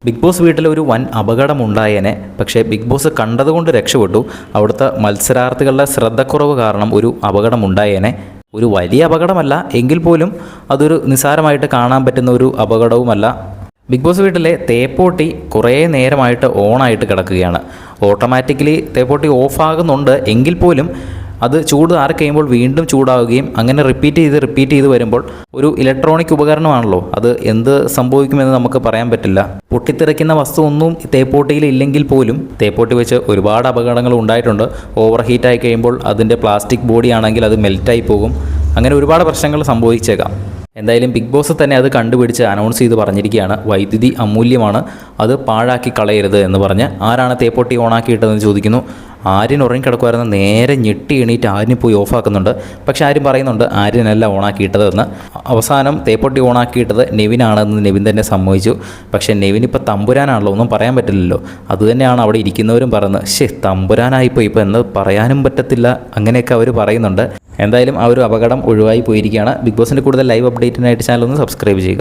Big boss വീട്ടിൽ ഒരു വൻ അപകടമുണ്ടായേനെ. പക്ഷേ ബിഗ് ബോസ് കണ്ടതുകൊണ്ട് രക്ഷപ്പെട്ടു. അവിടുത്തെ മത്സരാർത്ഥികളുടെ ശ്രദ്ധക്കുറവ് കാരണം ഒരു അപകടമുണ്ടായേനെ. ഒരു വലിയ അപകടമല്ല എങ്കിൽ പോലും അതൊരു നിസ്സാരമായിട്ട് കാണാൻ പറ്റുന്ന ഒരു അപകടവുമല്ല. ബിഗ് ബോസ് വീട്ടിലെ തേപ്പോട്ടി കുറേ നേരമായിട്ട് ഓണായിട്ട് കിടക്കുകയാണ്. ഓട്ടോമാറ്റിക്കലി തേപ്പോട്ടി ഓഫാകുന്നുണ്ട് എങ്കിൽ പോലും അത് ചൂട് ആറി കഴിയുമ്പോൾ വീണ്ടും ചൂടാവുകയും അങ്ങനെ റിപ്പീറ്റ് ചെയ്ത് വരുമ്പോൾ ഒരു ഇലക്ട്രോണിക് ഉപകരണമാണല്ലോ, അത് എന്ത് സംഭവിക്കുമെന്ന് നമുക്ക് പറയാൻ പറ്റില്ല. പൊട്ടിത്തെറിക്കുന്ന വസ്തു ഒന്നും തേപ്പോട്ടിയിൽ ഇല്ലെങ്കിൽ പോലും തേപ്പോട്ടി വെച്ച് ഒരുപാട് അപകടങ്ങൾ ഉണ്ടായിട്ടുണ്ട്. ഓവർ ഹീറ്റായി കഴിയുമ്പോൾ അതിൻ്റെ പ്ലാസ്റ്റിക് ബോഡി ആണെങ്കിൽ അത് മെൽറ്റായി പോകും. അങ്ങനെ ഒരുപാട് പ്രശ്നങ്ങൾ സംഭവിച്ചേക്കാം. എന്തായാലും ബിഗ് ബോസ് തന്നെ അത് കണ്ടുപിടിച്ച് അനൗൺസ് ചെയ്ത് പറഞ്ഞിരിക്കുകയാണ്, വൈദ്യുതി അമൂല്യമാണ്, അത് പാഴാക്കി കളയരുത് എന്ന് പറഞ്ഞ്. ആരാണ് തേപ്പോട്ടി ഓണാക്കിയിട്ടതെന്ന് ചോദിക്കുന്നു. ആര്യൻ ഉറങ്ങിക്കിടക്കുമായിരുന്നു. നേരെ ഞെട്ടി എണീറ്റ് ആര്യനെ പോയി ഓഫാക്കുന്നുണ്ട്. പക്ഷെ ആര്യൻ പറയുന്നുണ്ട് ആര്യനല്ല ഓണാക്കിയിട്ടതെന്ന്. അവസാനം തേപ്പൊട്ടി ഓണാക്കിയിട്ടത് നെവിനാണെന്ന് നെവിൻ തന്നെ സമ്മതിച്ചു. പക്ഷേ നെവിനിപ്പോൾ തമ്പുരാനാണല്ലോ, ഒന്നും പറയാൻ പറ്റില്ലല്ലോ. അതുതന്നെയാണ് അവിടെ ഇരിക്കുന്നവരും പറയുന്നത്, തമ്പുരാനായിപ്പോൾ ഇപ്പോൾ എന്ന് പറയാനും പറ്റത്തില്ല. അങ്ങനെയൊക്കെ അവർ പറയുന്നുണ്ട്. എന്തായാലും ആ ഒരു അപകടം ഒഴിവായി പോയിരിക്കുകയാണ്. ബിഗ് ബോസിൻ്റെ കൂടുതൽ ലൈവ് അപ്ഡേറ്റിനായിട്ട് ചാനൽ ഒന്ന് സബ്സ്ക്രൈബ് ചെയ്യുക.